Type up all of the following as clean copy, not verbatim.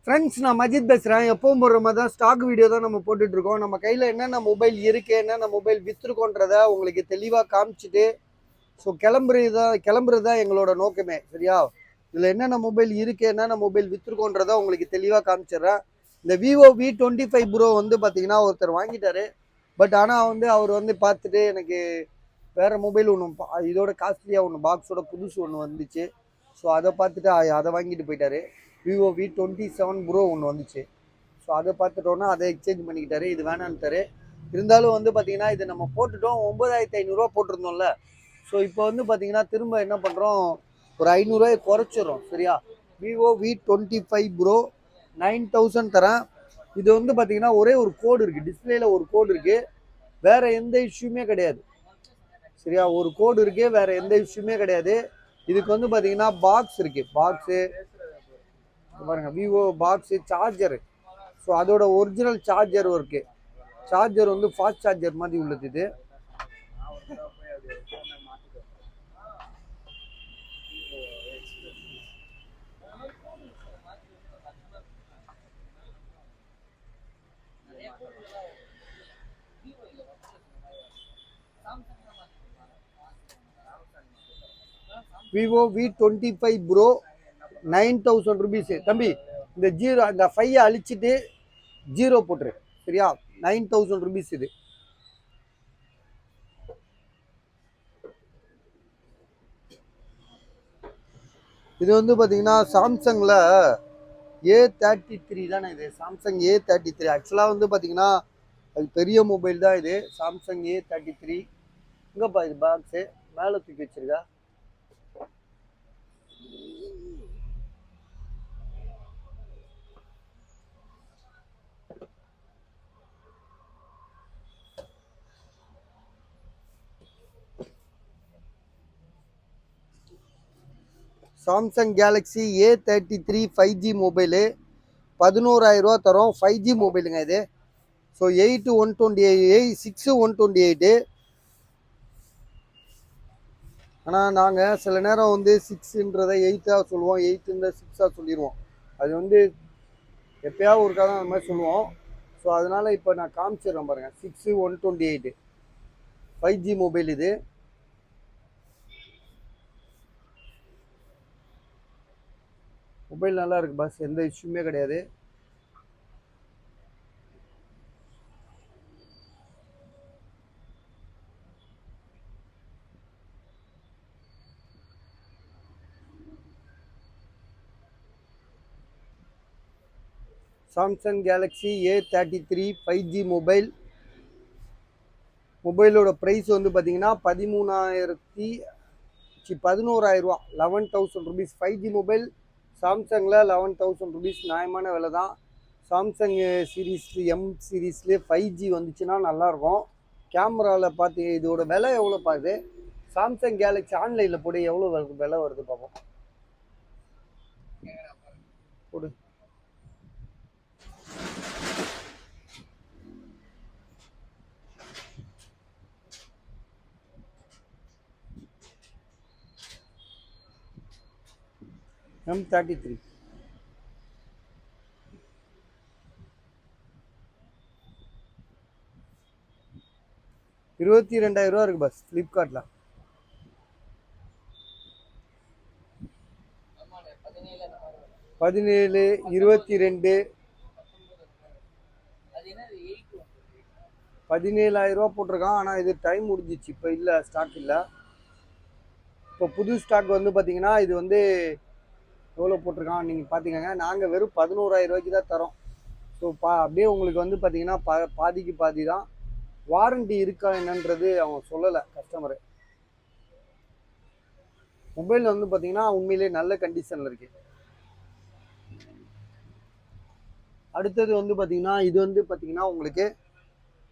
Friends, நான் மஜித் பேசுகிறேன். எப்பவும் போடுற மாதிரி தான் ஸ்டாக் வீடியோ தான் நம்ம போட்டுட்ருக்கோம். நம்ம கையில் என்னென்ன மொபைல் இருக்குது, என்னென்ன மொபைல் விற்றுருக்கோன்றத உங்களுக்கு தெளிவாக காமிச்சிட்டு ஸோ கிளம்புறது தான் எங்களோட நோக்கமே. சரியா? இதில் என்னென்ன மொபைல் இருக்குது, என்னென்ன மொபைல் விற்றுருக்கோன்றத உங்களுக்கு தெளிவாக காமிச்சிடுறேன். இந்த விவோ V25 ப்ரோ வந்து பார்த்தீங்கன்னா ஒருத்தர் வாங்கிட்டாரு. பட் ஆனால் அவர் பார்த்துட்டு எனக்கு வேறு மொபைல் ஒன்று இதோட காஸ்ட்லியாக ஒன்று பாக்ஸோட புதுசு ஒன்று வந்துச்சு. ஸோ அதை பார்த்துட்டு அதை வாங்கிட்டு போயிட்டாரு. விவோ V27 ப்ரோ ஒன்று வந்துச்சு. ஸோ அதை பார்த்துட்டோன்னா அதை எக்ஸ்சேஞ்ச் பண்ணிக்கிட்டாரு. இது வேணான்ட்டாரு. இருந்தாலும் பார்த்தீங்கன்னா இது நம்ம போட்டுட்டோம். 9500 போட்டிருந்தோம்ல. ஸோ இப்போ பார்த்தீங்கன்னா திரும்ப என்ன பண்ணுறோம், ஒரு 500 குறைச்சிடுறோம். சரியா? விவோ V25 ப்ரோ 9000 தரேன். இது பார்த்தீங்கன்னா ஒரே ஒரு கோடு இருக்குது, டிஸ்பிளேல ஒரு கோடு இருக்குது, வேற எந்த இஷ்யூமே கிடையாது. சரியா? ஒரு கோடு இருக்கு, வேற எந்த இஷ்யூமே கிடையாது. இதுக்கு பார்த்தீங்கன்னா பாக்ஸ் இருக்கு, பாக்ஸு பாருங்க, விவோ பாக்ஸு, சார்ஜரு. ஸோ அதோட ஒரிஜினல் சார்ஜர் இருக்கு. சார்ஜர் ஃபாஸ்ட் சார்ஜர் மாதிரி உள்ளது இது. Vivo V25 bro 9000 rupees. தம்பி, இந்த ஜீரோ, இந்த 5 அழிச்சிட்டு ஜீரோ போட்டுரு. சரியா? 9000 ருபீஸ் இது. இது பார்த்தீங்கன்னா சாம்சங்கில் A33 தானே இது. Samsung A33. ஆக்சுவலாக பார்த்தீங்கன்னா அது பெரிய மொபைல் தான் இது. Samsung A33. எங்கப்பா இது பாக்ஸு? மேலே தூக்கி வச்சிருக்கா. Samsung Galaxy A33 5G mobile 11000 தரோம். 5G மொபைலுங்க இது. ஸோ 8/128 6/128. ஆனால் நாங்கள் சில நேரம் 6ன்றதை 8ஆக சொல்லுவோம், 8 6ஆக சொல்லிடுவோம். அது எப்பயாவது ஒருக்கா தான் அந்த மாதிரி சொல்லுவோம். ஸோ அதனால் இப்போ நான் காமிச்சிடுறேன் பாருங்கள். 6/128 5G மொபைல் இது. மொபைல் நல்லா இருக்கு பாஸ், எந்த இஷ்யூமே கிடையாது. Samsung Galaxy A33 5G mobile. மொபைலோட ப்ரைஸ் பார்த்தீங்கன்னா 11,000 ரூபா, 11,000 ருபீஸ். 5G மொபைல் சாம்சங்கில் 11,000 ருபீஸ் நியாயமான விலை தான். சாம்சங் M சீரீஸ்லேயே 5G வந்துச்சுன்னா நல்லாயிருக்கும். கேமராவில் பார்த்து இதோட விலை எவ்வளோ பார்க்குது. சாம்சங் கேலக்ஸி ஆன்லைனில் போட்டு எவ்வளோ விலை வருது பார்ப்போம். போடு. M33 22,000 ரூபா இருக்கு பஸ் ஃப்ளிப்கார்ட்டில். 17, 22, 17,000 ரூபா போட்டிருக்கான். ஆனால் இது டைம் முடிஞ்சிச்சு, இப்போ இல்லை, ஸ்டாக் இல்லை. இப்போ புது ஸ்டாக் பார்த்தீங்கன்னா இது எவ்வளோ போட்டிருக்கான் நீங்கள் பார்த்துக்கங்க. நாங்கள் வெறும் 11,000 ரூபாய்க்கு தான் தரோம். ஸோ அப்படியே உங்களுக்கு பார்த்தீங்கன்னா பாதிக்கு பாதி தான். வாரண்டி இருக்கா என்னன்றது அவன் சொல்லலை கஸ்டமரு. மொபைல் பார்த்தீங்கன்னா உண்மையிலே நல்ல கண்டிஷனில் இருக்கு. அடுத்தது பார்த்தீங்கன்னா இது பார்த்தீங்கன்னா உங்களுக்கு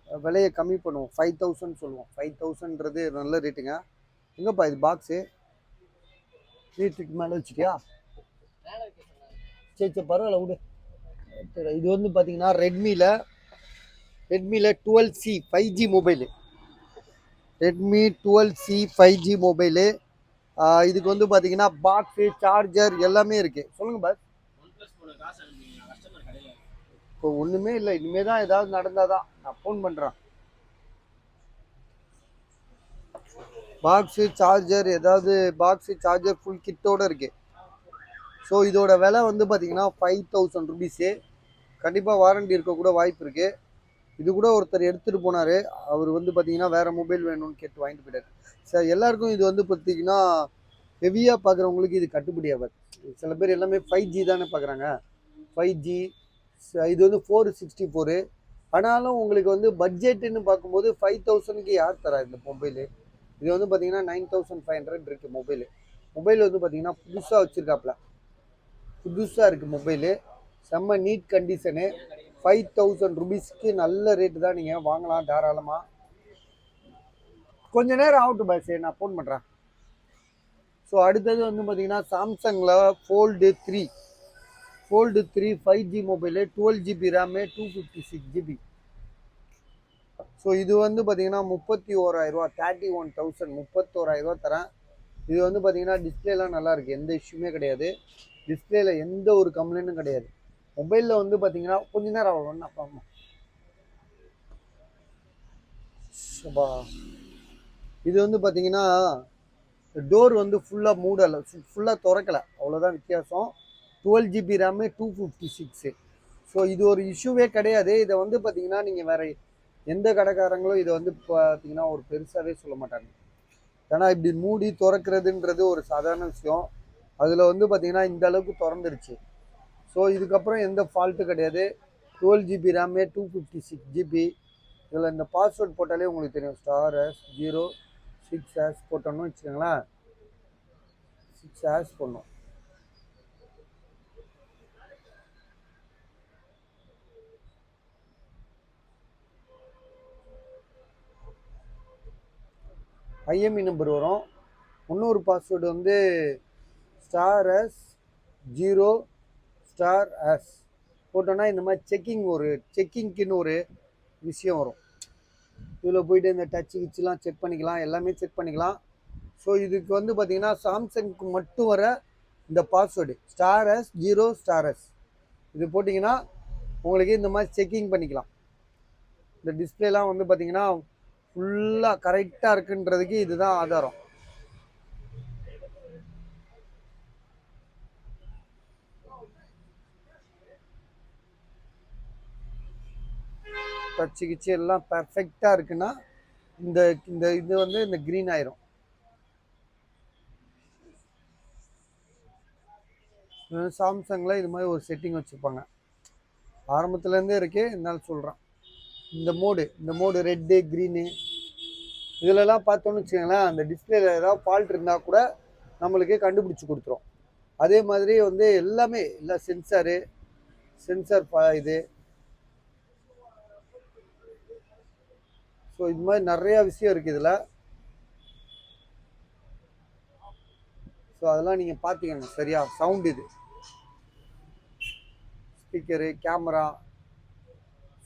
விலையை கம்மி பண்ணுவோம், 5,000 சொல்லுவோம். 5,000ன்றது நல்ல ரேட்டுங்க. எங்கப்பா இது பாக்ஸு? வீட்டுக்கு மேலே வச்சுட்டியா? சரி பரவாயில்ல விடு. இது பார்த்தீங்கன்னா ரெட்மியில் 12C 5G mobile. Redmi 12C 5G mobile. இதுக்கு பார்த்தீங்கன்னா பாக்ஸு, சார்ஜர் எல்லாமே இருக்குது. சொல்லுங்கள் பாஸ். இப்போ ஒன்றுமே இல்லை, இனிமே தான் ஏதாவது நடந்தாதான் நான் ஃபோன் பண்ணுறேன். பாக்ஸு சார்ஜர், ஏதாவது பாக்ஸு சார்ஜர் ஃபுல் கிட்டோடு இருக்குது. ஸோ இதோட விலை வந்து பார்த்தீங்கன்னா 5000 ருபீஸு. கண்டிப்பாக வாரண்டி இருக்க கூட வாய்ப்பு இருக்குது. இது கூட ஒருத்தர் எடுத்துகிட்டு போனார். அவர் வந்து பார்த்தீங்கன்னா வேறு மொபைல் வேணும்னு கேட்டு வாங்கிட்டு போயிட்டார். சார் எல்லாருக்கும் இது வந்து பார்த்தீங்கன்னா ஹெவியாக பார்க்குறவங்களுக்கு இது கட்டுப்படி ஆகாது. சில பேர் எல்லாமே 5G தானே பார்க்குறாங்க. 5G இது வந்து 464. ஆனாலும் உங்களுக்கு வந்து பட்ஜெட்டுன்னு பார்க்கும்போது 5000க்கு யார் தரா இந்த மொபைலு? இது வந்து பார்த்தீங்கன்னா 9500 இருக்குது மொபைலு. மொபைல் வந்து பார்த்தீங்கன்னா புதுசாக வச்சுருக்காப்புல, புதுசாக இருக்குது மொபைலு. செம்ம நீட் கண்டிஷனு. 5000 ருபீஸ்க்கு நல்ல ரேட்டு தான், நீங்கள் வாங்கலாம் தாராளமாக. கொஞ்ச நேரம் ஆகட்டும் பாஸ், நான் ஃபோன் பண்ணுறேன். ஸோ அடுத்தது வந்து பார்த்தீங்கன்னா சாம்சங்கில் fold 3 5G mobile, 12GB RAM, 256GB. So இது வந்து பார்த்தீங்கன்னா 31000 31,000 31000 தரேன். இது வந்து பார்த்தீங்கன்னா டிஸ்பிளேலாம் நல்லா இருக்குது, எந்த இஷ்யூமே கிடையாது. டிஸ்பிளேல எந்த ஒரு கம்ப்ளைண்ட்டும் கிடையாது. மொபைலில் வந்து பார்த்தீங்கன்னா கொஞ்ச நேரம் ஆகும். அப்பா இது வந்து பார்த்தீங்கன்னா டோர் வந்து ஃபுல்லாக மூடலை, ஃபுல்லாக திறக்கலை, அவ்வளோதான் வித்தியாசம். 12GB RAM, 256. ஸோ இது ஒரு இஷ்யூவே கிடையாது. இதை வந்து பார்த்தீங்கன்னா நீங்கள் வேறு எந்த கடைக்காரங்களும் இதை வந்து பார்த்தீங்கன்னா ஒரு பெருசாகவே சொல்ல மாட்டாங்க. ஏன்னா இப்படி மூடி திறக்கிறதுன்றது ஒரு சாதாரண விஷயம். அதில் வந்து பார்த்தீங்கன்னா இந்த அளவுக்கு திறந்துருச்சு. ஸோ இதுக்கப்புறம் எந்த ஃபால்ட்டும் கிடையாது. 12GB RAM, 256GB. இதில் இந்த பாஸ்வேர்ட் போட்டாலே உங்களுக்கு தெரியும். *S06# போட்டோன்னு வச்சுக்கோங்களேன். 6# போடணும். IMEI நம்பர் வரும். இன்னொரு பாஸ்வேர்டு வந்து *S0* போட்டோன்னா இந்த மாதிரி செக்கிங்க்குன்னு ஒரு விஷயம் வரும். இதில் போயிட்டு இந்த டச்சு கிச்செலாம் செக் பண்ணிக்கலாம், எல்லாமே செக் பண்ணிக்கலாம். ஸோ இதுக்கு வந்து பார்த்தீங்கன்னா சாம்சங்க்கு மட்டும் வர இந்த பாஸ்வேர்டு *S0*. இது போட்டிங்கன்னா உங்களுக்கு இந்த மாதிரி செக்கிங் பண்ணிக்கலாம். இந்த டிஸ்பிளேலாம் வந்து பார்த்தீங்கன்னா ஃபுல்லாக கரெக்டாக இருக்குன்றதுக்கு இதுதான் ஆதாரம். டச்சு கிச்சு எல்லாம் பர்ஃபெக்டாக இருக்குன்னா இந்த இந்த இது வந்து இந்த க்ரீன் ஆயிரும். சாம்சங்கில் இது மாதிரி ஒரு செட்டிங் வச்சுருப்பாங்க, ஆரம்பத்துலேருந்தே இருக்கே, என்னால் சொல்கிறேன். இந்த மோடு ரெட்டு க்ரீனு இதிலெல்லாம் பார்த்தோன்னு வச்சுக்கோங்களேன், அந்த டிஸ்பிளேல ஏதாவது ஃபால்ட் இருந்தால் கூட நம்மளுக்கு கண்டுபிடிச்சி கொடுத்துரும். அதே மாதிரி வந்து எல்லாமே இல்லை சென்சார் இது. ஸோ இது மாதிரி நிறையா விஷயம் இருக்குது இதில். ஸோ அதெல்லாம் நீங்கள் பார்த்துக்கங்க சரியா. சவுண்டு இது, ஸ்பீக்கரு, கேமரா.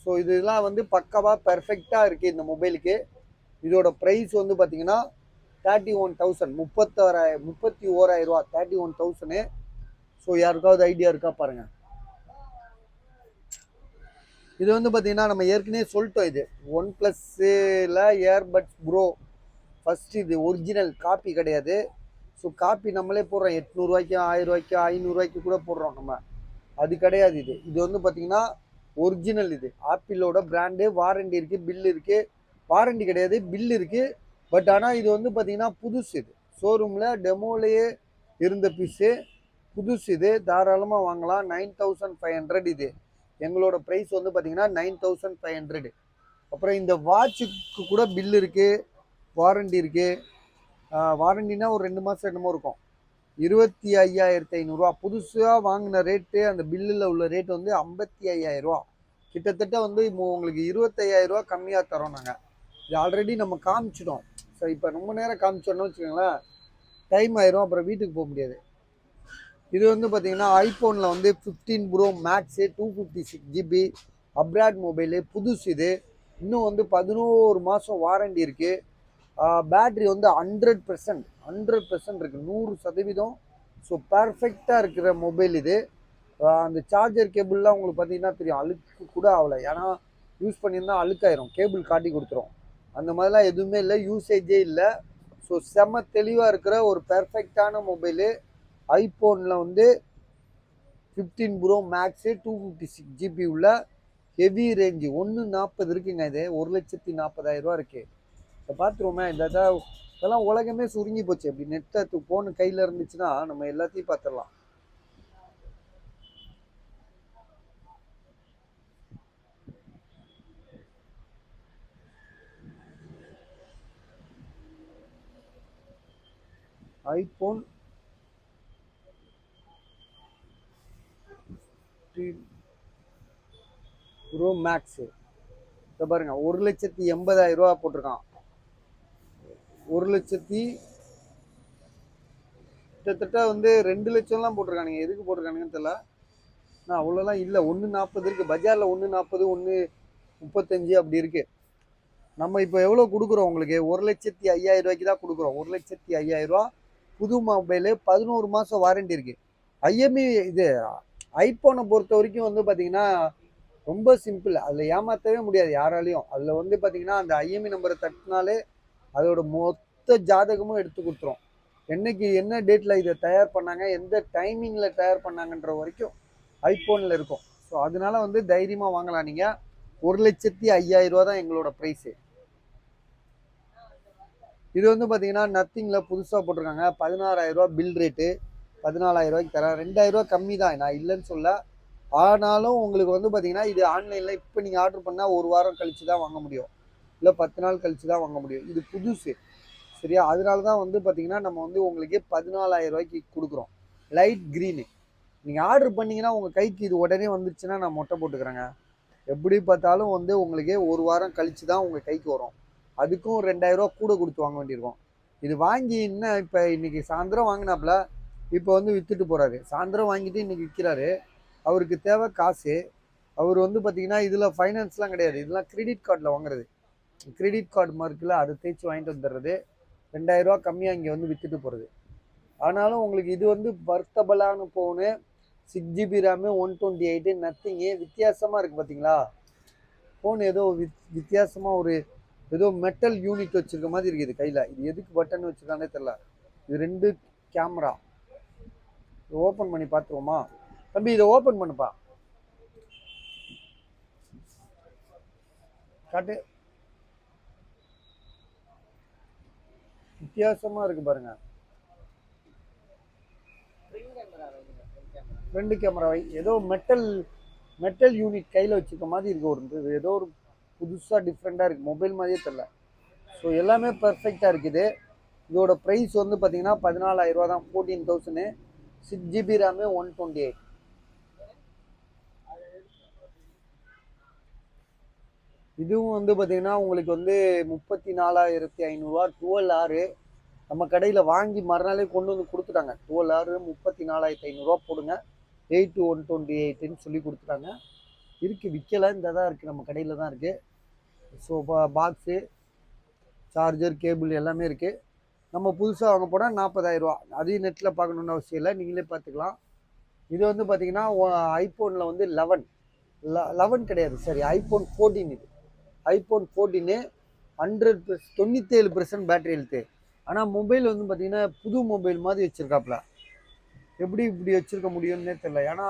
ஸோ இதெல்லாம் வந்து பக்காவாக பெர்ஃபெக்டாக இருக்குது இந்த மொபைலுக்கு. இதோட ப்ரைஸ் வந்து பார்த்தீங்கன்னா 31,000 31,000 31,000. ஸோ யாருக்காவது ஐடியா இருக்கா பாருங்கள். இது வந்து பார்த்தீங்கன்னா நம்ம ஏற்கனவே சொல்லிட்டோம், இது OnePlusல ஏர்பட்ஸ் ப்ரோ ஃபஸ்ட்டு. இது ஒரிஜினல் காப்பி கிடையாது. ஸோ காப்பி நம்மளே போடுறோம், 800 1000 500 கூட போடுறோம் நம்ம. அது கிடையாது. இது வந்து பார்த்தீங்கன்னா ஒரிஜினல். இது ஆப்பிளோட பிராண்டு. வாரண்டி இருக்குது, பில் இருக்குது. வாரண்டி கிடையாது, பில் இருக்குது. பட் ஆனால் இது வந்து பார்த்தீங்கன்னா புதுசு. இது ஷோரூமில் டெமோலேயே இருந்த பீஸு, புதுசு. இது தாராளமாக வாங்கலாம். 9500 இது. எங்களோட ப்ரைஸ் வந்து பார்த்தீங்கன்னா 9500. அப்புறம் இந்த வாட்சுக்கு கூட பில் இருக்குது, வாரண்டி இருக்குது. வாரண்டினா ஒரு 2 மாதம் என்னமோ இருக்கும். 25,500 புதுசாக வாங்கின ரேட்டு. அந்த பில்லில் உள்ள ரேட் வந்து 55,000. கிட்டத்தட்ட வந்து உங்களுக்கு 25,000 கம்மியாக தரோம் நாங்கள். இது ஆல்ரெடி நம்ம காமிச்சிட்டோம். ஸோ இப்போ ரொம்ப நேரம் காமிச்சோன்னு வச்சுக்கோங்களேன், டைம் ஆயிரும், அப்புறம் வீட்டுக்கு போக முடியாது. இது வந்து பார்த்தீங்கன்னா ஐஃபோனில் வந்து 15 pro max, 256GB abroad mobile, புதுசு. இது இன்னும் வந்து 11 மாதம் வாரண்டி இருக்குது. பேட்ரி வந்து 100% இருக்குது, 100%. ஸோ பர்ஃபெக்டாக இருக்கிற மொபைல் இது. அந்த சார்ஜர் கேபிள்லாம் உங்களுக்கு பார்த்தீங்கன்னா தெரியும், அழுக்கு கூட ஆகலை. ஏன்னா யூஸ் பண்ணியிருந்தா அழுக்காயிரும், கேபிள் காட்டி கொடுத்துரும். அந்த மாதிரிலாம் எதுவுமே இல்லை, யூசேஜே இல்லை. ஸோ செம்ம தெளிவாக இருக்கிற ஒரு பெர்ஃபெக்டான மொபைலு. ஐஃபோனில் வந்து 15 ப்ரோ மேக்ஸு 256 GB உள்ள ஹெவி ரேஞ்சு 140 இருக்குங்க. இது 1,40,000 இருக்குது. இதை பார்த்துருவோமே, இதெல்லாம் உலகமே சுருங்கி போச்சு. அப்படி நெட்டை ஃபோனு கையில் இருந்துச்சுன்னா நம்ம எல்லாத்தையும் பார்த்துடலாம். ஐஃபோன் 15 ப்ரோ மேக்ஸு இதை பாருங்க, 1,80,000 போட்டிருக்கான். 1,00,000 கிட்டத்தட்ட வந்து 2 லட்சம்லாம் போட்டிருக்கானுங்க. எதுக்கு போட்டிருக்கானுங்கன்னு தெரியல. நான் அவ்வளோலாம் இல்லை, 140 இருக்குது பஜாரில். 140, 135 அப்படி இருக்குது. நம்ம இப்போ எவ்வளோ கொடுக்குறோம் உங்களுக்கு? 1,05,000 தான் கொடுக்குறோம். 1,05,000 புது மொபைலு, 11 மாதம் வாரண்டி இருக்குது. ஐஎம்இ இது ஐஃபோனை பொறுத்த வரைக்கும் வந்து பார்த்தீங்கன்னா ரொம்ப சிம்பிள். அதில் ஏமாற்றவே முடியாது யாராலையும். அதில் வந்து பார்த்தீங்கன்னா அந்த ஐஎம்இ நம்பரை தட்டினாலே அதோட மொத்த ஜாதகமும் எடுத்து கொடுத்துரும். என்னைக்கு என்ன டேட்டில் இதை தயார் பண்ணாங்க, எந்த டைமிங்கில் தயார் பண்ணாங்கன்ற வரைக்கும் ஐஃபோனில் இருக்கும். ஸோ அதனால வந்து தைரியமாக வாங்கலாம். நீங்கள் 1,05,000 தான் எங்களோட ப்ரைஸு. இது வந்து பார்த்தீங்கன்னா நத்திங்கில் புதுசாக போட்டிருக்காங்க. 16,000 பில் ரேட்டு. 14,000 தரேன். 2,000 கம்மி தான், நான் இல்லைன்னு சொல்ல. ஆனாலும் உங்களுக்கு வந்து பார்த்தீங்கன்னா இது ஆன்லைனில் இப்போ நீங்கள் ஆர்டர் பண்ணால் 1 வாரம் கழித்து தான் வாங்க முடியும், இல்லை 10 நாள் கழித்து தான் வாங்க முடியும். இது புதுசு சரியா? அதனால தான் வந்து பார்த்தீங்கன்னா நம்ம வந்து உங்களுக்கு 14,000 கொடுக்குறோம். Light green. நீங்கள் ஆர்டர் பண்ணிங்கன்னா உங்கள் கைக்கு இது உடனே வந்துருச்சுன்னா நான் மொட்டை போட்டுக்கிறேங்க. எப்படி பார்த்தாலும் வந்து உங்களுக்கு 1 வாரம் கழித்து தான் உங்கள் கைக்கு வரும். அதுக்கும் 2,000 கூட கொடுத்து வாங்க வேண்டியிருக்கும். இது வாங்கி இன்னும் இப்போ இன்றைக்கி சாயந்தரம் வாங்கினாப்புல, இப்போ வந்து விற்றுட்டு போகிறாரு. சாயந்தரம் வாங்கிட்டு இன்றைக்கி விற்கிறாரு. அவருக்கு தேவை காசு. அவர் வந்து பார்த்தீங்கன்னா இதில் ஃபைனான்ஸ்லாம் கிடையாது, இதெல்லாம் கிரெடிட் கார்டில் வாங்குறது. கிரெடிட் கார்டு மார்க்கில் அதை தேய்ச்சி வாங்கிட்டு வந்துடுறது. 2,000 கம்மியாக இங்கே வந்து விற்றுட்டு போகிறது. ஆனாலும் உங்களுக்கு இது வந்து வர்த்தபலான ஃபோனு. 6GB RAM, 128 நத்திங்கு. வித்தியாசமாக இருக்குது பார்த்தீங்களா ஃபோன்? ஏதோ வித்தியாசமாக ஒரு ஏதோ மெட்டல் யூனிட் வச்சுருக்க மாதிரி இருக்குது கையில். இது எதுக்கு பட்டன் வச்சுருக்கானே தெரில. இது 2 கேமரா. ஓப்பன் பண்ணி பார்த்துருவோமா தம்பி? இதை ஓப்பன் பண்ணுப்பா, காட்டு. வித்தியாசமாக இருக்குது பாருங்கள். 2 கேமராவை ஏதோ மெட்டல் யூனிட் கையில் வச்சுருக்க மாதிரி இருக்குது. ஒரு ஏதோ ஒரு புதுசாக டிஃப்ரெண்ட்டாக இருக்குது, மொபைல் மாதிரியே தெரில. ஸோ எல்லாமே பர்ஃபெக்டாக இருக்குது. இதோட ப்ரைஸ் வந்து பார்த்தீங்கன்னா 14,000 தான். 14,000. 6GB RAM, 128. இதுவும் வந்து பார்த்தீங்கன்னா உங்களுக்கு வந்து 34,500. 12R. நம்ம கடையில் வாங்கி மறுநாளே கொண்டு வந்து கொடுத்துட்டாங்க. 12R 34,500 போடுங்க. 8 128ன்னு சொல்லி கொடுத்துட்டாங்க. இருக்குது, விற்கலை. இந்த தான் இருக்குது, நம்ம கடையில் தான் இருக்குது. ஸோ பாக்ஸு, சார்ஜர், கேபிள் எல்லாமே இருக்குது. நம்ம புதுசாக வாங்க போனால் 40,000. அதையும் நெட்டில் பார்க்கணுன்னு அவசியம் இல்லை, நீங்களே பார்த்துக்கலாம். இது வந்து பார்த்தீங்கன்னா ஐஃபோனில் வந்து 11 கிடையாது, சரி ஐஃபோன் 14. இது ஐஃபோன் 14 100%, 97% பேட்டரி ஹெல்த்து. ஆனால் மொபைல் வந்து பார்த்தீங்கன்னா புது மொபைல் மாதிரி வச்சுருக்காப்புல. எப்படி இப்படி வச்சுருக்க முடியும்னே தெரியல. ஏன்னா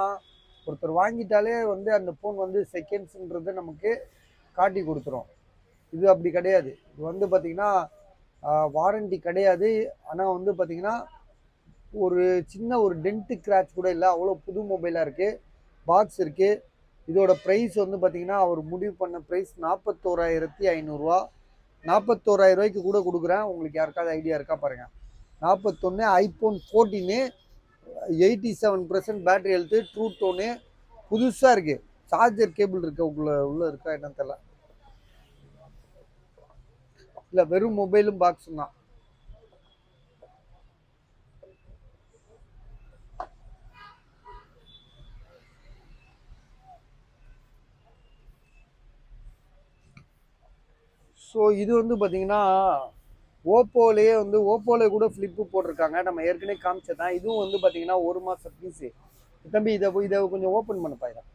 ஒருத்தர் வாங்கிட்டாலே வந்து அந்த ஃபோன் வந்து செகண்ட்ஸுன்றது நமக்கு காட்டி கொடுத்துரும். இது அப்படி கிடையாது. இது வந்து பார்த்திங்கன்னா வாரண்டி கிடையாது. ஆனால் வந்து பார்த்திங்கன்னா ஒரு சின்ன ஒரு டென்ட்டு கிராச் கூட இல்லை, அவ்வளோ புது மொபைலாக இருக்குது. பாக்ஸ் இருக்குது. இதோட ப்ரைஸ் வந்து பார்த்திங்கன்னா அவர் முடிவு பண்ண ப்ரைஸ் 41,500. 41,000 கூட கொடுக்குறேன். உங்களுக்கு யாருக்காவது ஐடியா இருக்கா பாருங்கள். 41. IPhone 14 87% battery health. True tone புதுசாக இருக்குது. சார்ஜர் கேபிள் இருக்க உள்ள இருக்கா என்னன்னு தெரியல. இல்லை, வெறும் மொபைலும் பாக்ஸும் தான். ஸோ இது வந்து பார்த்தீங்கன்னா ஓப்போலே கூட ஃப்ளிப்பு போட்டிருக்காங்க. நம்ம ஏற்கனவே காமிச்சதான். இதுவும் வந்து பார்த்தீங்கன்னா 1 மாதம் பீஸு. தம்பி இதை கொஞ்சம் ஓப்பன் பண்ண பாயிரம்.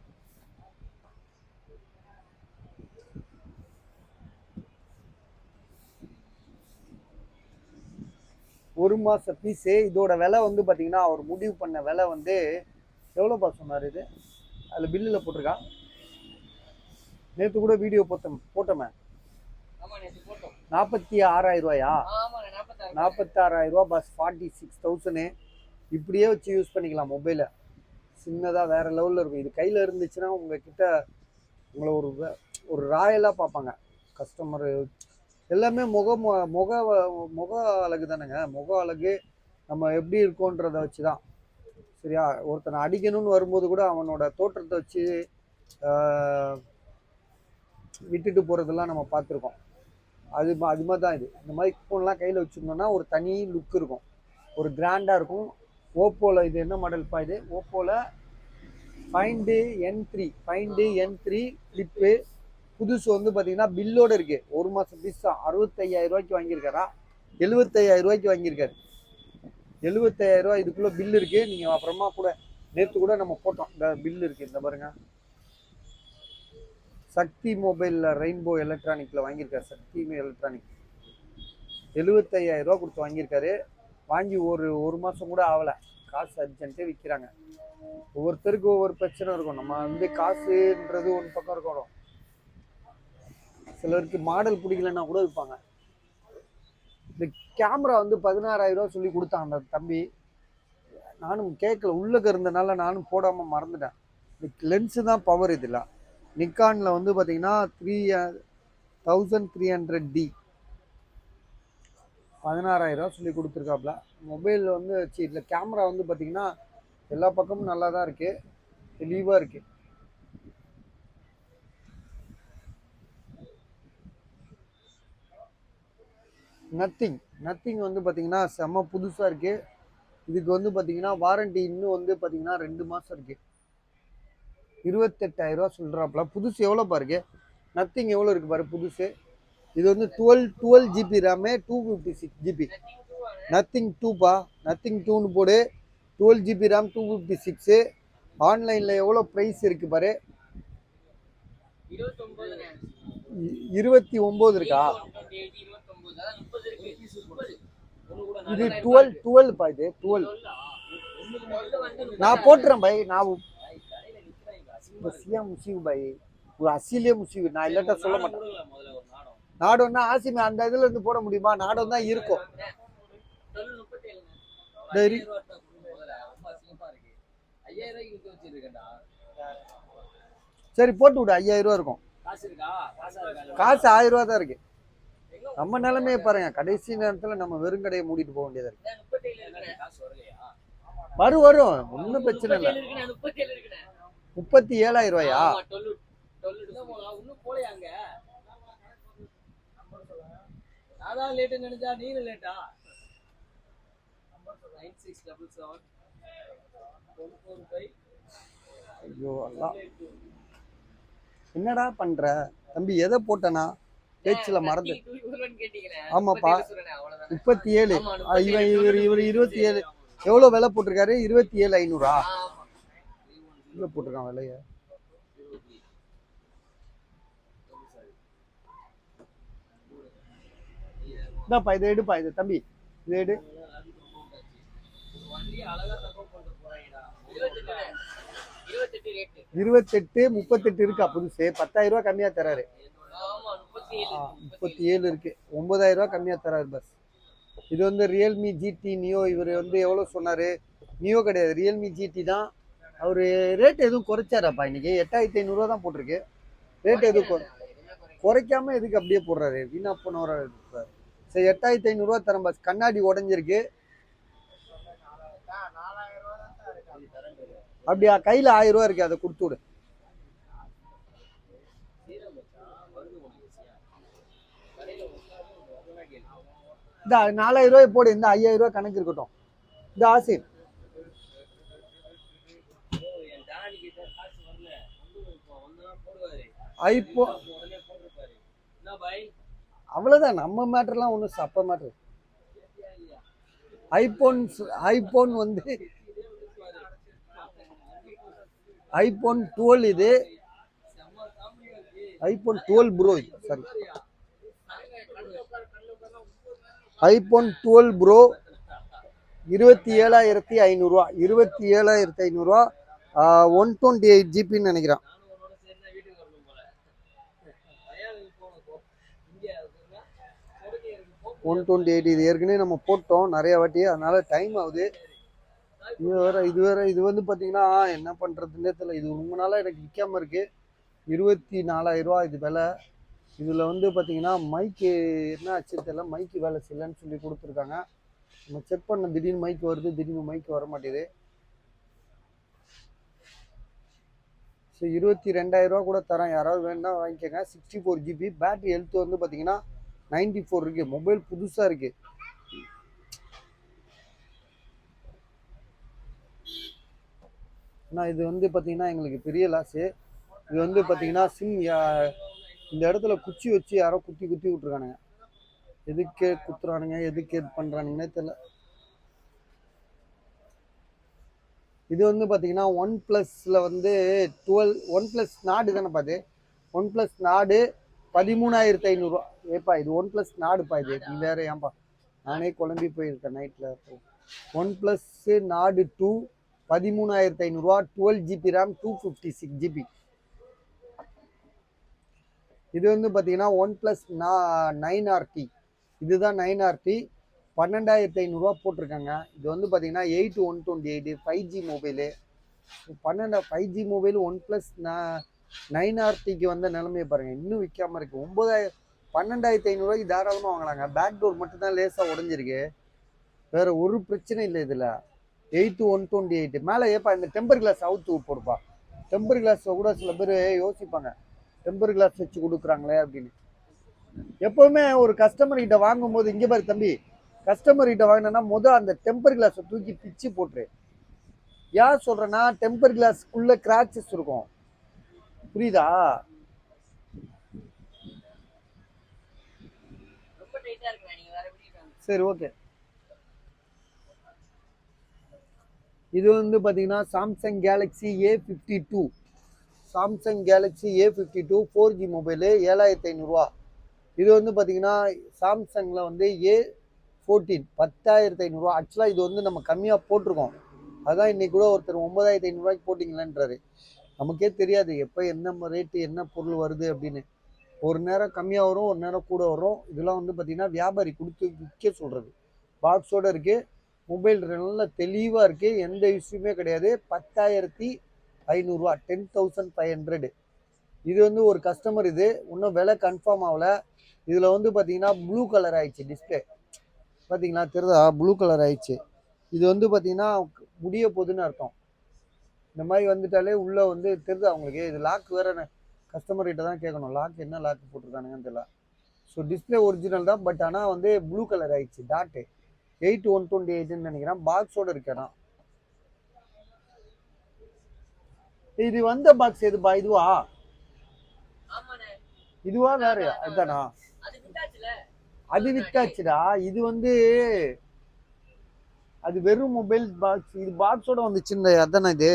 ஒரு மாச பீஸு. இதோட விலை வந்து பார்த்தீங்கன்னா அவர் முடிவு பண்ண விலை வந்து எவ்வளோப்பா சொன்னார்? இது அதில் பில்லில் போட்டிருக்கா? நேற்று கூட வீடியோ போட்டோமே. 46,000 ரூபாயா? 46,000 ரூபா பஸ். 46,000. இப்படியே வச்சு யூஸ் பண்ணிக்கலாம் மொபைலை. சின்னதாக வேற லெவலில் இருக்கும். இது கையில் இருந்துச்சுன்னா உங்ககிட்ட உங்களை ஒரு ராயலாக பார்ப்பாங்க கஸ்டமரு. எல்லாமே முக முக அழகு தானேங்க. முக அழகு நம்ம எப்படி இருக்கோன்றதை வச்சு தான். சரியா? ஒருத்தனை அடிக்கணும்னு வரும்போது கூட அவனோட தோற்றத்தை வச்சு விட்டுட்டு போகிறதெல்லாம் நம்ம பார்த்துருக்கோம். அது மாதிரி தான் இது. இந்த மாதிரி ஃபோன்லாம் கையில் வச்சுருந்தோம்னா ஒரு தனி லுக் இருக்கும், ஒரு கிராண்டாக இருக்கும். ஓப்போவில் இது என்ன மாடல்ப்பா? இது ஓப்போவில் ஃபைண்டு N3 ஃப்ளிப்பு. புதுசு வந்து பார்த்தீங்கன்னா பில்லோடு இருக்குது. ஒரு மாதம் பீஸ் தான். 65,000 ரூபாய்க்கு வாங்கியிருக்காரா? 75,000 ரூபாய்க்கு வாங்கியிருக்காரு. 75,000 ரூபா. இதுக்குள்ளே பில் இருக்குது. நீங்கள் அப்புறமா கூட நேற்று கூட நம்ம போட்டோம். இந்த பில் இருக்குது, இந்த பாருங்க. சக்தி மொபைலில் ரெயின்போ எலக்ட்ரானிக்கில் வாங்கியிருக்காரு. சக்தி எலக்ட்ரானிக் 75,000 ரூபா கொடுத்து வாங்கியிருக்காரு. வாங்கி ஒரு மாதம் கூட ஆகலை. காசு அர்ஜென்ட்டே விற்கிறாங்க. ஒவ்வொருத்தருக்கு ஒவ்வொரு பிரச்சனை இருக்கும். நம்ம வந்து காசுன்றது ஒரு பக்கம் இருக்கணும். சிலருக்கு மாடல் பிடிக்கலன்னா கூட விற்பாங்க. இந்த கேமரா வந்து 16,000 ரூபா சொல்லி கொடுத்தாங்க அந்த தம்பி. நானும் கேட்கல, உள்ளக்க இருந்தனால நானும் போடாமல் மறந்துட்டேன். இந்த லென்ஸு தான் பவர். இதில் நிக்கானில் வந்து பார்த்தீங்கன்னா 3300D 16,000 ரூபா சொல்லி கொடுத்துருக்காப்புல. மொபைல் வந்து இல்லை கேமரா வந்து பார்த்தீங்கன்னா எல்லா பக்கமும் நல்லா தான் இருக்குது, தெளிவாக இருக்குது. நத்திங் வந்து பார்த்தீங்கன்னா செம்ம புதுசாக இருக்குது. இதுக்கு வந்து பார்த்தீங்கன்னா வாரண்டி இன்னும் வந்து பார்த்தீங்கன்னா 2 மாதம் இருக்குது. 28,000 ரூபா சொல்கிறாப்புல. புதுசு எவ்வளோ பாருங்க. நத்திங் எவ்வளோ இருக்குது பாரு புதுசு. இது வந்து 12 GB ரேமு, 256 GB. நத்திங் 2பா. நத்திங் 2ன்னு போடு. 12 GB ரேம், 256. ஆன்லைனில் எவ்வளோ ப்ரைஸ் இருக்குது பாரு. 29 இருக்கா? இது 12 பா. இது 12 நான் போட்டுறேன் பை. நான் முசீவு பை, ஒரு அசிலே முசீவு. நான் இல்லாட்டா சொல்ல மாட்டேன். நாடோன்னா ஆசிமே அந்த இதுல இருந்து போட முடியுமா? நாடம் தான் இருக்கும். சரி போட்டு விடு. 5,000 ரூபா இருக்கும். காசு 1000 ரூபா தான் இருக்கு. நம்ம நிலைமையை பாருங்க. கடைசி நேரத்துல நம்ம வெறும் கடையை மூடிட்டு போக வேண்டியதா இருக்கு. வரும் ஒன்னும் பிரச்சனை இல்லை. 37,000 ரூபாயா? ஐயோ அல்லா, என்னடா பண்ற தம்பி? எதை போட்டனா பேச்சுல மறந்து. ஆமாப்பா 37. இவர் 27. எவ்வளவு விலை போட்டிருக்காரு? 27,500. இவ்வளவு போட்டிருக்கான் விலைய. இதாப்பா, இதை எடுப்பா. இது தம்பி, இதை எடு. 28 38 இருக்கா புதுசு? 10,000 ரூபா கம்மியா தராரு. 37 இருக்கு. 9,000 ரூபா கம்மியா தராரு பஸ். இது வந்து ரியல்மி ஜிடி நியோ. இவர் வந்து எவ்வளவு சொன்னாரு? நியோ கிடையாது, ரியல்மி ஜிடி தான். அவரு ரேட் எதுவும் குறைச்சாராப்பா? இன்னைக்கு 8,500 ரூபா தான் போட்டிருக்கு. ரேட் எதுவும் குறைக்காம எதுக்கு அப்படியே போடுறாரு? வீணா போனவரா. சரி 8,500 ரூபா தரம் பஸ். கண்ணாடி உடஞ்சிருக்கு. அப்படியா? கையில 1000 ரூபா இருக்கு, அதை கொடுத்து விடு. இந்த 4,000 ரூபாய் போடு. இந்த 5,000 ரூபாய் கணக்கு இருக்கட்டும். இந்த ஆசிர் ஐபோன் அவ்வளவுதான். நம்ம மேட்டர்லாம் ஒன்றும் சப்ப மேட்டர். ஐபோன் வந்து ஐபோன் 12 இது, iPhone 12 bro, sorry iPhone 12 bro 27,500 ரூபா, 27,500 ரூபா. 128 ஜிபின்னு நினைக்கிறேன். ஒன் டுவெண்ட்டி எயிட் இது ஏற்கனவே நம்ம போட்டோம் நிறைய வாட்டி, அதனால டைம் ஆகுது. இது வந்து பார்த்தீங்கன்னா என்ன பண்ணுறதுன்னே தெரியல. இது ரொம்ப நாளாக எனக்கு விற்காம இருக்கு. 24,000 ரூபா இது விலை. இதில் வந்து பார்த்தீங்கன்னா மைக்கு என்ன ஆச்சு தெரியல, மைக்கு வேலை செய்யலன்னு சொல்லி கொடுத்துருக்காங்க. நம்ம செக் பண்ண திடீர்னு மைக் வருது, திடீர்னு மைக் வர மாட்டேது. ஸோ 22,000 ரூபா கூட தரேன், யாராவது வேணுன்னா வாங்கிக்கோங்க. 64 ஜிபி பேட்டரி ஹெல்த் வந்து பார்த்தீங்கன்னா 94 இருக்கு. மொபைல் புதுசாக இருக்கு. ஆனால் இது வந்து பார்த்தீங்கன்னா எங்களுக்கு பெரிய லாஸு. இது வந்து பார்த்தீங்கன்னா இந்த இடத்துல குச்சி வச்சு யாரோ குத்தி விட்டுருக்கானுங்க. எதுக்கு குத்துறானுங்க, எதுக்கு இது பண்ணுறானுங்கன்னே தெரியல. இது வந்து பார்த்தீங்கன்னா ஒன் ப்ளஸில் வந்து 12 ஒன் ப்ளஸ் நாடு தானே பார்த்து, ஒன் ப்ளஸ் நாடு 13,500 ஏப்பா இது ஒன் ப்ளஸ் நாடுப்பா, இது நீ வேற ஏன்பா, நானே குழம்பி போயிருக்கேன் நைட்டில். ஒன் ப்ளஸ் நாடு 2 13,500 12 ஜிபி ரேம் 256 ஜிபி. இது வந்து பார்த்தீங்கன்னா ஒன் ப்ளஸ் 9RT, இதுதான் 9RT 12,500 போட்டிருக்காங்க. இது வந்து பார்த்தீங்கன்னா 8/128 5G mobile. 5G mobile OnePlus 9RTக்கு வந்த நிலைமையை பாருங்கள், இன்னும் விற்காம இருக்குது. 12,500 தாராளமாக வாங்கலாங்க. பேக் டோர் மட்டும்தான் லேசாக உடஞ்சிருக்கு, வேறு ஒரு பிரச்சனை இல்லை இதில். 8/128 மேலே. ஏப்பா இந்த டெம்பர் கிளாஸ் அவுத்து போடுப்பா. டெம்பர் கிளாஸில் கூட சில பேர் யோசிப்பாங்க, டெம்பர் கிளாஸ் வச்சு கொடுக்குறாங்களே அப்படின்னு. எப்போவுமே ஒரு கஸ்டமர் கிட்ட வாங்கும் போது, இங்கே பாரு தம்பி, கஸ்டமர் கிட்ட வாங்கினா அந்த டெம்பர் கிளாஸை தூக்கி பிச்சு போட்டுரு. ஏன் சொல்றேன்னா டெம்பர் கிளாஸ்க்குள்ள கிராச்சஸ் இருக்கும், புரியுதா? சரி ஓகே. இது வந்து பார்த்தீங்கன்னா Samsung Galaxy A52, Samsung Galaxy A52 4G mobile 7,500 இது வந்து பார்த்தீங்கன்னா சாம்சங்கில் வந்து A14 10,500 ஆக்சுவலாக இது வந்து நம்ம கம்மியாக போட்டிருக்கோம். அதான் இன்னைக்கு கூட ஒருத்தர் 9,500 போட்டிங்களேன்றாரு. நமக்கே தெரியாது எப்போ என்ன ரேட்டு என்ன பொருள் வருது அப்படின்னு. ஒரு நேரம் கம்மியாக வரும், ஒரு நேரம் கூட வரும். இதெல்லாம் வந்து பார்த்தீங்கன்னா வியாபாரி கொடுத்து விற்க சொல்கிறது. பாக்ஸோடு இருக்குது, மொபைல் நல்ல தெளிவாக இருக்குது, எந்த இஷ்யூமே கிடையாது. 10,500 10,500. இது வந்து ஒரு கஸ்டமர், இது இன்னும் விலை கன்ஃபார்ம் ஆகலை. இதில் வந்து பார்த்தீங்கன்னா ப்ளூ கலர் ஆயிடுச்சு டிஸ்பிளே, பார்த்தீங்களா தெரியுதா, ப்ளூ கலர் ஆயிடுச்சு. இது வந்து பார்த்தீங்கன்னா முடிய போகுதுன்னு அர்த்தம். இந்த மாதிரி வந்துட்டாலே உள்ளே வந்து தெரியுதா அவங்களுக்கு. இது லாக் வேறு கஸ்டமர் கிட்ட தான் கேட்கணும், லாக் என்ன லாக் போட்டிருக்கானுங்கன்னு தெரியல. ஸோ டிஸ்பிளே ஒரிஜினல் தான், பட் ஆனால் வந்து ப்ளூ கலர் ஆயிடுச்சு. டாட்டு 8/128ன்னு நினைக்கிறேன், பாக்ஸோடு இருக்கேன். இது வந்த பாக்ஸ் எதுப்பா, இதுவா இதுவா வேற அதுதானா? அது வித்தாச்சுடா. இது வந்து அது வெறும் மொபைல் பாக்ஸ், இது பாக்ஸோட வந்துச்சுன்னு அதானே? இது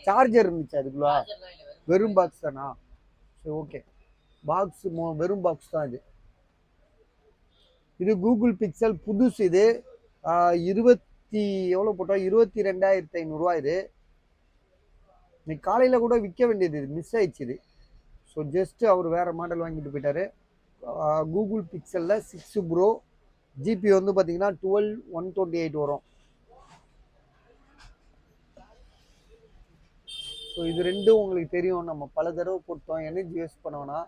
சார்ஜர் இருந்துச்சு அதுக்குள்ள, வெறும் பாக்ஸ் தானா? சரி ஓகே, பாக்ஸ் வெறும் பாக்ஸ் தான் இது. இது கூகுள் பிக்சல் புதுசு. இது 20 எவ்வளோ போட்டோம், 22,500 இது. இன்னைக்கு காலையில் கூட விற்க வேண்டியது, இது மிஸ் ஆயிடுச்சு இது. ஸோ ஜஸ்ட் அவர் வேறு மாடல் வாங்கிட்டு போயிட்டாரு. கூகுள் பிக்சலில் 6 ப்ரோ, ஜிபி வந்து பார்த்தீங்கன்னா 12/128 வரும். ஸோ இது ரெண்டும் உங்களுக்கு தெரியும், நம்ம பல தடவை போட்டோம், எனர்ஜி வேஸ்ட் பண்ணோன்னா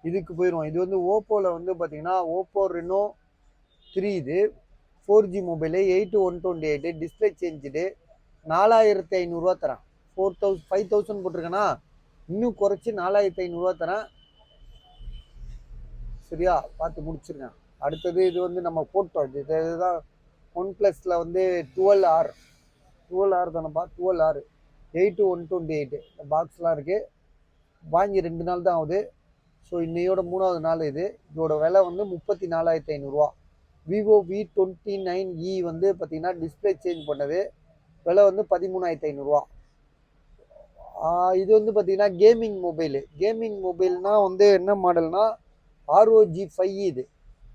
இதுக்கு போயிடுவோம். இது வந்து ஓப்போவில் வந்து பார்த்தீங்கன்னா ஓப்போ ரெனோ 3, இது 4G மொபைலு 8/128 டிஸ்பிளே சேஞ்சுடு 4,500 தரேன். 5,000 போட்டிருக்கேன்னா இன்னும் குறைச்சி 4,500 தரேன். சரியா, பார்த்து முடிச்சிருக்கேன். அடுத்தது இது வந்து நம்ம போட்டோம், இதுதான் ஒன் ப்ளஸில் வந்து 12R தானேப்பா, 12R 8/128 பாக்ஸ்லாம் இருக்குது. வாங்கி 2 நாள் தான் ஆகுது. ஸோ இன்னையோட 3வது நாள் இது. இதோட விலை வந்து 34,500. விவோ V29e வந்து பார்த்தீங்கன்னா டிஸ்பிளே சேஞ்ச் பண்ணது, விலை வந்து 13,500. இது வந்து பார்த்தீங்கன்னா கேமிங் மொபைல்னா வந்து என்ன மாடல்னா ROG 5 இது.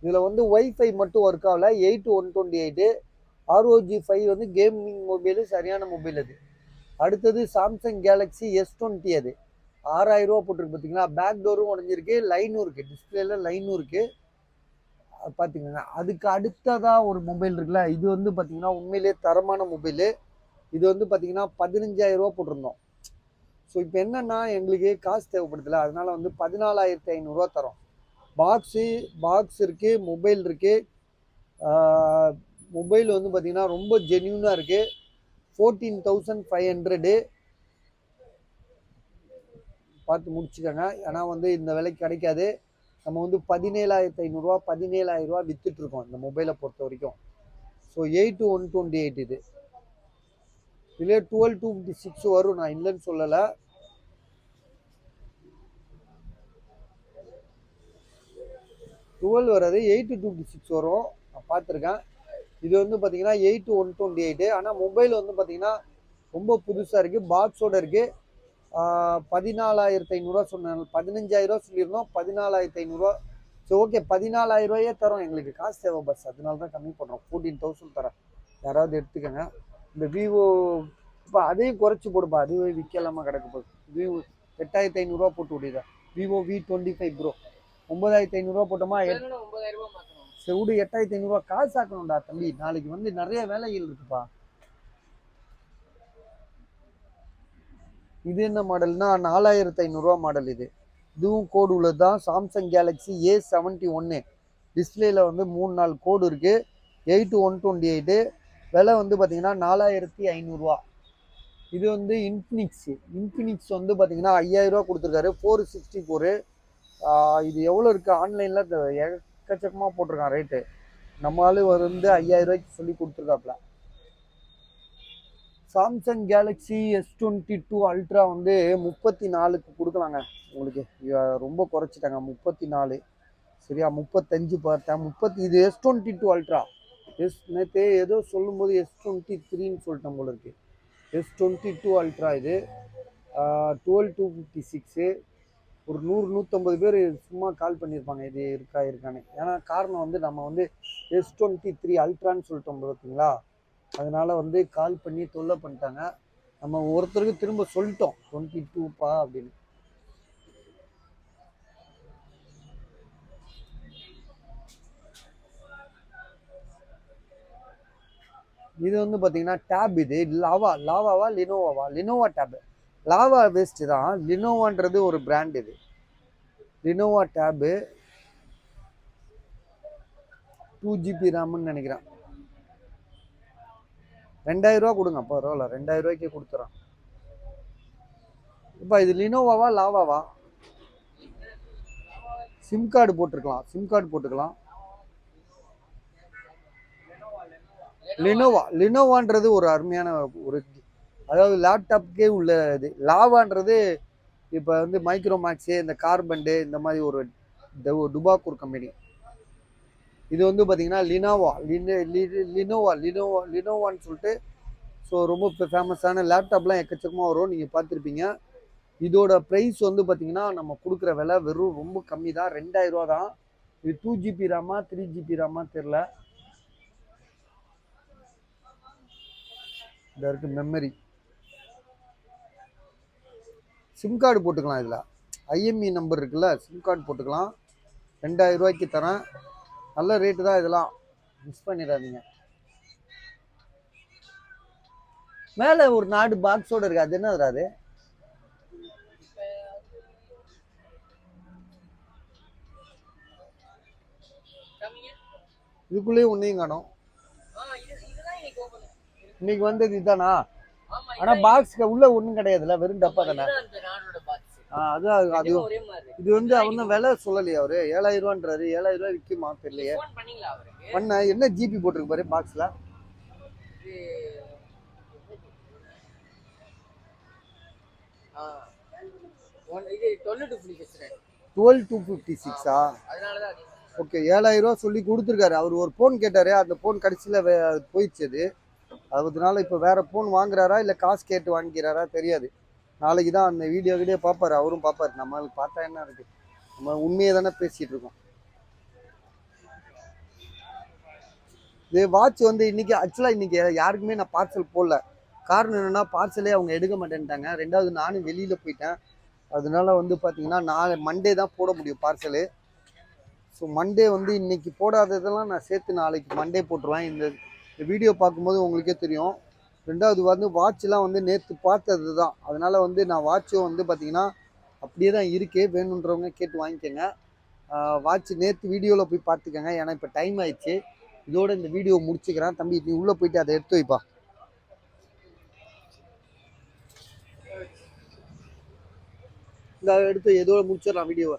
இதில் வந்து ஒய்ஃபை மட்டும் ஒர்க் ஆகல. 8/128 ROG 5 வந்து கேமிங் மொபைலு, சரியான மொபைல் அது. அடுத்தது சாம்சங் கேலக்ஸி S20 அது 6000 ரூபா போட்டிருக்கு பார்த்தீங்களா. பேக் டோரும் உடஞ்சிருக்கு, லைனும் இருக்குது, டிஸ்பிளேல லைனும் இருக்குது பார்த்துக்கோங்க. அதுக்கு அடுத்ததாக ஒரு மொபைல் இருக்குல்ல, இது வந்து பார்த்தீங்கன்னா உண்மையிலே தரமான மொபைலு. இது வந்து பார்த்தீங்கன்னா 15000 ரூபா போட்டிருந்தோம். ஸோ இப்போ என்னன்னா எங்களுக்கு காசு தேவைப்படுதுல, அதனால வந்து 14500 தரோம். பாக்ஸ் இருக்குது, மொபைல் இருக்குது. மொபைல் வந்து பார்த்தீங்கன்னா ரொம்ப ஜென்யூனாக இருக்குது. 14500 பார்த்து முடிச்சுக்கோங்க. ஏன்னா வந்து இந்த விலைக்கு கிடைக்காது. நம்ம வந்து 17500 17000 விற்றுட்ருக்கோம் இந்த மொபைலை பொறுத்த வரைக்கும். ஸோ 8/128 இது. இதுலேயே 12/256 வரும், நான் இல்லைன்னு சொல்லலை. வராது, 8/256 வரும், நான் பார்த்துருக்கேன். இது வந்து பார்த்தீங்கன்னா 8/128. ஆனால் மொபைல் வந்து பார்த்தீங்கன்னா ரொம்ப புதுசாக இருக்குது, பாக்ஸோடு இருக்குது. 14500 சொன்னேன், 15000 சொல்லியிருந்தோம், 14500. ஸோ ஓகே, 14000 தரோம். எங்களுக்கு காசு தேவை பஸ், அதனால தான் கம்மி பண்ணுறோம். 14000 தரேன், யாராவது எடுத்துக்கோங்க. இந்த விவோ இப்போ அதையும் குறைச்சி போடுப்பா, அதுவே விற்கலாமா கிடக்கு போகுது. விவோ 8500 போட்டு விடுதா. விவோ V25 ப்ரோ 9500 போட்டோமா. சரி விடு, 8500 காசு ஆக்கணும்டா தம்பி. நாளைக்கு வந்து நிறைய வேலைகள் இருக்குப்பா. இது என்ன மாடல்னா 4500 மாடல். இதுவும் கோடு உள்ளது தான். Samsung Galaxy A71. டிஸ்பிளேல வந்து 3-4 கோடு இருக்குது. 8/128. விலை வந்து பார்த்தீங்கன்னா 4500. இது வந்து இன்ஃபினிக்ஸ் வந்து பார்த்தீங்கன்னா 5000 கொடுத்துருக்காரு. 464. இது எவ்வளோ இருக்குது ஆன்லைனில் எக்கச்சக்கமாக போட்டிருக்கான் ரேட்டு. நம்மளால வந்து 5000 சொல்லி கொடுத்துருக்காப்புல. சாம்சங் கேலக்ஸி S22 அல்ட்ரா வந்து 34க்கு கொடுக்கலாங்க உங்களுக்கு. ரொம்ப குறைச்சிட்டாங்க, 34. சரியா, 35 பார்த்தேன், 30. இது S22 அல்ட்ரா. நேற்று ஏதோ சொல்லும்போது S23ன்னு சொல்லிட்டேன் போல இருக்கு. S22 அல்ட்ரா இது 12256. ஒரு 100-150 பேர் சும்மா கால் பண்ணியிருப்பாங்க இது இருக்கான்னு. ஏன்னா காரணம் வந்து நம்ம வந்து S23 அல்ட்ரான்னு சொல்லிட்டோம் பார்த்தீங்களா, அதனால வந்து கால் பண்ணி தொல்லை பண்ணிட்டாங்க. நம்ம ஒருத்தருக்கு திரும்ப சொல்லிட்டோம் 22பா அப்படின்னு. இது வந்து பார்த்தீங்கன்னா டேப். இது லாவாவா லினோவா டேப். லாவா வேஸ்ட் தான், லினோவான்றது ஒரு பிராண்ட். இது லினோவா டேபு 2GB ரேம்னு நினைக்கிறேன். 2000 கொடுங்க, பரவாயில்ல, 2000 கொடுத்துறேன். இப்போ இது லினோவாவா லாவாவா? சிம் கார்டு போட்டுக்கலாம். லினோவான்றது ஒரு அருமையான ஒரு, அதாவது லேப்டாப்கே உள்ள இது. லாவான்றது இப்போ வந்து மைக்ரோமேக்ஸு, இந்த கார்பண்டு, இந்த மாதிரி ஒரு டுபாக்கூர் கம்பெனி. இது வந்து பார்த்தீங்கன்னா லினோவான்னு சொல்லிட்டு. ஸோ ரொம்ப ஃபேமஸான லேப்டாப்லாம் எக்கச்சக்கமாக வரும், நீங்கள் பார்த்துருப்பீங்க. இதோட ப்ரைஸ் வந்து பார்த்தீங்கன்னா நம்ம கொடுக்குற விலை வெறும் ரொம்ப கம்மி தான், 2000 தான். இது 2GB ரேமா 3GB ரேமா தெரில. இதில் இருக்குது மெமரி. சிம் கார்டு போட்டுக்கலாம். இதில் IME நம்பர் இருக்குல்ல, சிம் கார்டு போட்டுக்கலாம். 2000 தரேன். நல்ல ரேட்டு தான், இதெல்லாம் மிஸ் பண்ணிடாதீங்க. மேலே ஒரு நாடு பாக்ஸோடு இருக்குது, அது என்ன அது? இதுக்குள்ளேயே ஒன்றையும் காணும். இன்னைக்கு வந்தது இதுதானா? ஆனா பாக்ஸ்க்கு உள்ள ஒண்ணும் கிடையாதுல்ல, வெறும் டப்பா தானே. அது இது வந்து அவங்க விலை சொல்லலையே அவரு. 7000 7000 விற்குமா தெரியலையே. பண்ண என்ன ஜிபி போட்டிருக்கு பாரு பாக்ஸ்ல. 12256. ஓகே, 7000 சொல்லி கொடுத்துருக்காரு. அவர் ஒரு போன் கேட்டாரு, அந்த போன் கடைசியில போயிடுச்சு. அது அதனால இப்போ வேற போன் வாங்குறாரா இல்லை காசு கேட்டு வாங்கிக்கிறாரா தெரியாது. நாளைக்கு தான் அந்த வீடியோ பார்ப்பாரு, அவரும் பார்ப்பாரு. நம்மளுக்கு பார்த்தா என்ன இருக்கு, நம்ம உண்மையை தானே பேசிட்டு இருக்கோம். இது வாட்ச் வந்து இன்னைக்கு ஆக்சுவலாக இன்னைக்கு யாருக்குமே நான் பார்சல் போடல. காரணம் என்னன்னா பார்சலே அவங்க எடுக்க மாட்டேன்ட்டாங்க. ரெண்டாவது நானும் வெளியில போயிட்டேன். அதனால வந்து பார்த்தீங்கன்னா நாளை மண்டே தான் போட முடியும் பார்சலு. ஸோ மண்டே வந்து இன்னைக்கு போடாததெல்லாம் நான் சேர்த்து நாளைக்கு மண்டே போட்டுருவேன். இந்த வீடியோ பார்க்கும்போது உங்களுக்கே தெரியும். ரெண்டாவது வந்து வாட்ச்லாம் வந்து நேற்று பார்த்தது தான். அதனால வந்து நான் வாட்சும் வந்து பார்த்தீங்கன்னா அப்படியே தான் இருக்கு. வேணுன்றவங்க கேட்டு வாங்கிக்கோங்க. வாட்ச் நேற்று வீடியோவில் போய் பார்த்துக்கோங்க. ஏன்னா இப்போ டைம் ஆயிடுச்சு. இதோட இந்த வீடியோ முடிச்சுக்கிறேன். தம்பி நீ உள்ளே போயிட்டு அதை எடுத்து வைப்பா. இந்த எடுத்து எதோட முடிச்சிடலாம் வீடியோவை.